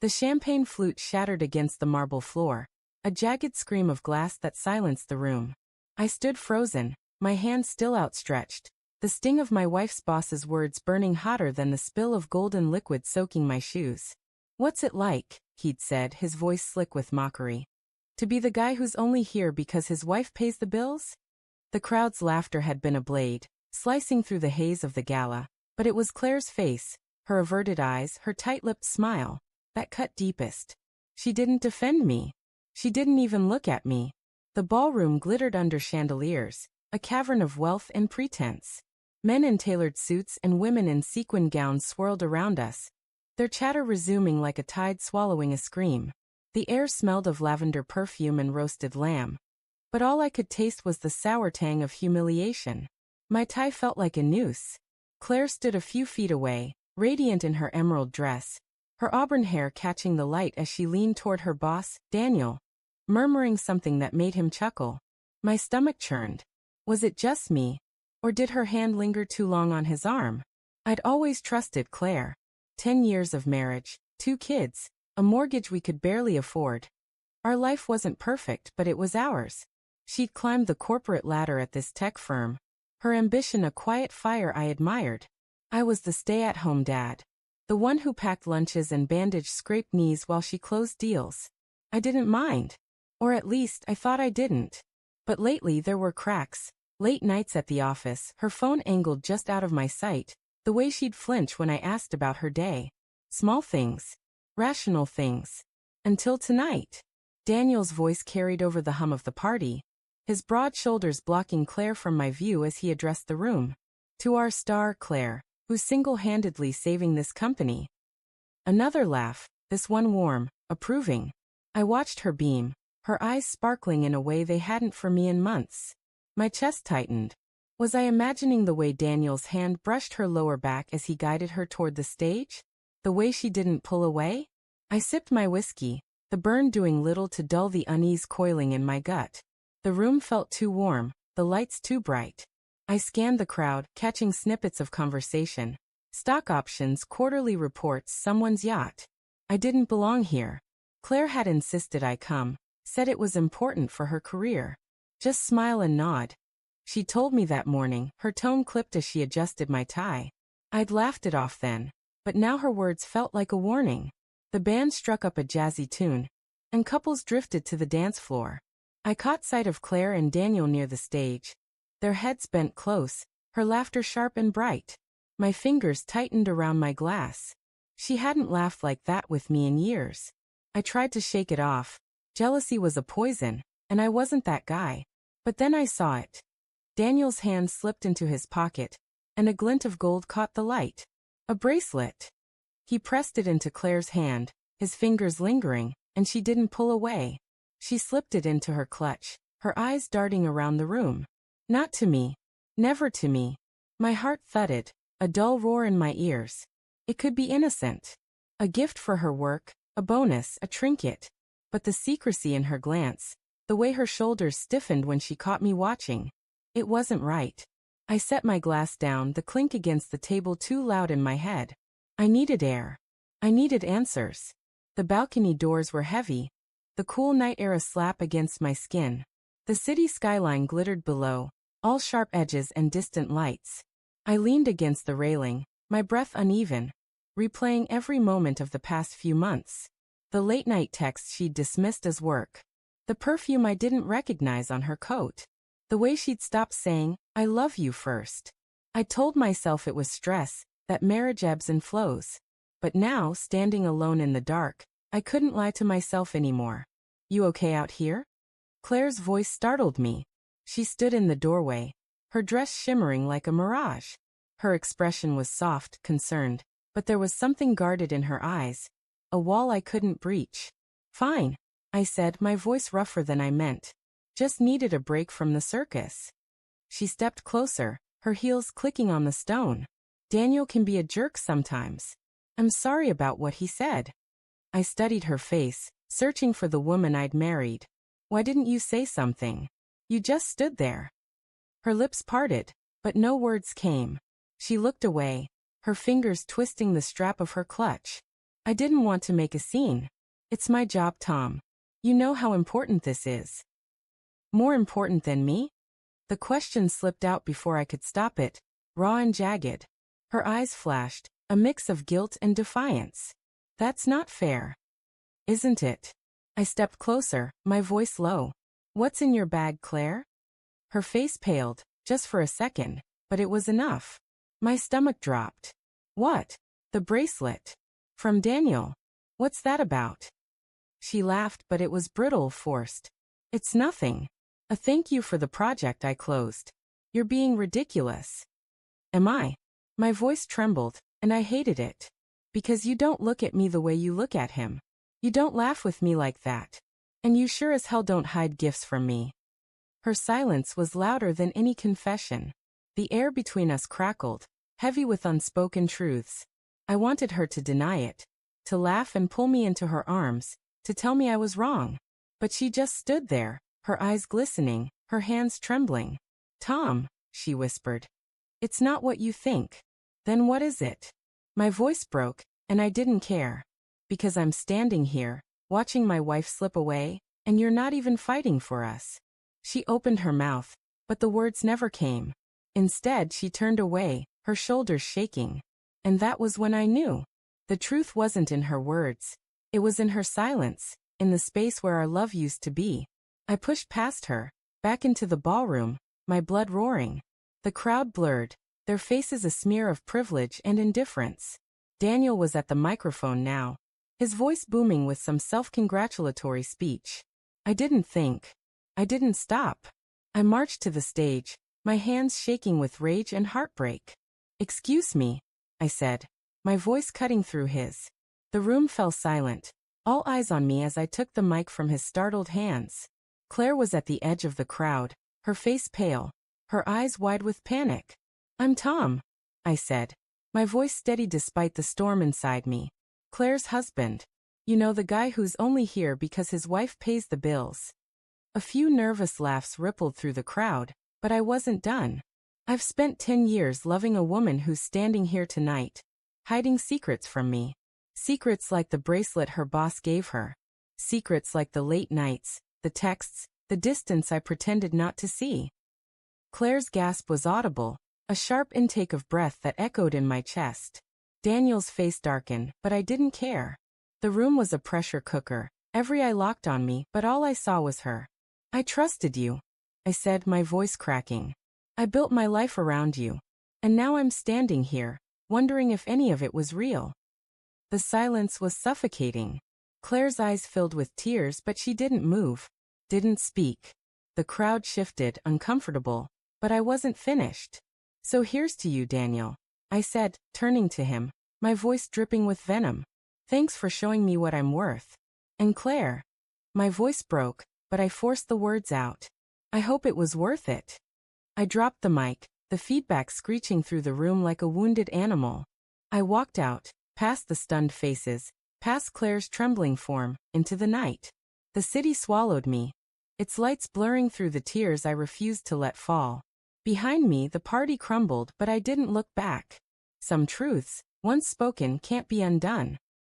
The champagne flute shattered against the marble floor, a jagged scream of glass that silenced the room. I stood frozen, my hand still outstretched, the sting of my wife's boss's words burning hotter than the spill of golden liquid soaking my shoes. "What's it like?" he'd said, his voice slick with mockery. "To be the guy who's only here because his wife pays the bills?" The crowd's laughter had been a blade, slicing through the haze of the gala, but it was Claire's face, her averted eyes, her tight-lipped smile, that cut deepest. She didn't defend me. She didn't even look at me. The ballroom glittered under chandeliers, a cavern of wealth and pretense. Men in tailored suits and women in sequin gowns swirled around us, their chatter resuming like a tide swallowing a scream. The air smelled of lavender perfume and roasted lamb, but all I could taste was the sour tang of humiliation. My tie felt like a noose. Claire stood a few feet away, radiant in her emerald dress, her auburn hair catching the light as she leaned toward her boss, Daniel, murmuring something that made him chuckle. My stomach churned. Was it just me? Or did her hand linger too long on his arm? I'd always trusted Claire. 10 years of marriage, 2 kids, a mortgage we could barely afford. Our life wasn't perfect, but it was ours. She'd climbed the corporate ladder at this tech firm, her ambition a quiet fire I admired. I was the stay-at-home dad, the one who packed lunches and bandaged scraped knees while she closed deals. I didn't mind. Or at least I thought I didn't. But lately there were cracks. Late nights at the office, her phone angled just out of my sight, the way she'd flinch when I asked about her day. Small things. Rational things. Until tonight. Daniel's voice carried over the hum of the party, his broad shoulders blocking Claire from my view as he addressed the room. "To our star, Claire, who's single-handedly saving this company." Another laugh, this one warm, approving. I watched her beam, her eyes sparkling in a way they hadn't for me in months. My chest tightened. Was I imagining the way Daniel's hand brushed her lower back as he guided her toward the stage? The way she didn't pull away? I sipped my whiskey, the burn doing little to dull the unease coiling in my gut. The room felt too warm, the lights too bright. I scanned the crowd, catching snippets of conversation. Stock options, quarterly reports, someone's yacht. I didn't belong here. Claire had insisted I come, said it was important for her career. Just smile and nod. She told me that morning, her tone clipped as she adjusted my tie. I'd laughed it off then, but now her words felt like a warning. The band struck up a jazzy tune, and couples drifted to the dance floor. I caught sight of Claire and Daniel near the stage, their heads bent close, her laughter sharp and bright. My fingers tightened around my glass. She hadn't laughed like that with me in years. I tried to shake it off. Jealousy was a poison, and I wasn't that guy. But then I saw it. Daniel's hand slipped into his pocket, and a glint of gold caught the light. A bracelet. He pressed it into Claire's hand, his fingers lingering, and she didn't pull away. She slipped it into her clutch, her eyes darting around the room. Not to me. Never to me. My heart thudded, a dull roar in my ears. It could be innocent. A gift for her work, a bonus, a trinket. But the secrecy in her glance, the way her shoulders stiffened when she caught me watching. It wasn't right. I set my glass down, the clink against the table too loud in my head. I needed air. I needed answers. The balcony doors were heavy, the cool night air a slap against my skin. The city skyline glittered below, all sharp edges and distant lights. I leaned against the railing, my breath uneven, replaying every moment of the past few months. The late-night texts she'd dismissed as work. The perfume I didn't recognize on her coat. The way she'd stopped saying, "I love you" first. I told myself it was stress, that marriage ebbs and flows. But now, standing alone in the dark, I couldn't lie to myself anymore. "You okay out here?" Claire's voice startled me. She stood in the doorway, her dress shimmering like a mirage. Her expression was soft, concerned, but there was something guarded in her eyes, a wall I couldn't breach. "Fine," I said, my voice rougher than I meant. "Just needed a break from the circus." She stepped closer, her heels clicking on the stone. "Daniel can be a jerk sometimes. I'm sorry about what he said." I studied her face, searching for the woman I'd married. "Why didn't you say something? You just stood there." Her lips parted, but no words came. She looked away, her fingers twisting the strap of her clutch. I didn't want to make a scene. It's my job, Tom. You know how important this is. More important than me? The question slipped out before I could stop it, raw and jagged. Her eyes flashed, a mix of guilt and defiance. That's not fair. Isn't it? I stepped closer, my voice low. What's in your bag, Claire? Her face paled, just for a second, but it was enough. My stomach dropped. What? The bracelet. From Daniel. What's that about? She laughed, but it was brittle, forced. It's nothing. A thank you for the project I closed. You're being ridiculous. Am I? My voice trembled, and I hated it. Because you don't look at me the way you look at him. You don't laugh with me like that. And you sure as hell don't hide gifts from me. Her silence was louder than any confession. The air between us crackled, heavy with unspoken truths. I wanted her to deny it, to laugh and pull me into her arms, to tell me I was wrong. But she just stood there, her eyes glistening, her hands trembling. Tom, she whispered. It's not what you think. Then what is it? My voice broke, and I didn't care. Because I'm standing here, watching my wife slip away, and you're not even fighting for us. She opened her mouth, but the words never came. Instead, she turned away, her shoulders shaking. And that was when I knew. The truth wasn't in her words. It was in her silence, in the space where our love used to be. I pushed past her, back into the ballroom, my blood roaring. The crowd blurred, their faces a smear of privilege and indifference. Daniel was at the microphone now, his voice booming with some self-congratulatory speech. I didn't think. I didn't stop. I marched to the stage, my hands shaking with rage and heartbreak. Excuse me, I said, my voice cutting through his. The room fell silent, all eyes on me as I took the mic from his startled hands. Claire was at the edge of the crowd, her face pale, her eyes wide with panic. I'm Tom, I said, my voice steady despite the storm inside me. Claire's husband. You know, the guy who's only here because his wife pays the bills. A few nervous laughs rippled through the crowd, but I wasn't done. I've spent 10 years loving a woman who's standing here tonight, hiding secrets from me. Secrets like the bracelet her boss gave her. Secrets like the late nights, the texts, the distance I pretended not to see. Claire's gasp was audible, a sharp intake of breath that echoed in my chest. Daniel's face darkened, but I didn't care. The room was a pressure cooker, every eye locked on me, but all I saw was her. I trusted you, I said, my voice cracking. I built my life around you. And now I'm standing here, wondering if any of it was real. The silence was suffocating. Claire's eyes filled with tears, but she didn't move, didn't speak. The crowd shifted, uncomfortable, but I wasn't finished. So here's to you, Daniel, I said, turning to him, my voice dripping with venom. Thanks for showing me what I'm worth. And Claire. My voice broke, but I forced the words out. I hope it was worth it. I dropped the mic, the feedback screeching through the room like a wounded animal. I walked out, past the stunned faces, past Claire's trembling form, into the night. The city swallowed me, its lights blurring through the tears I refused to let fall. Behind me the party crumbled, but I didn't look back. Some truths, once spoken, can't be undone.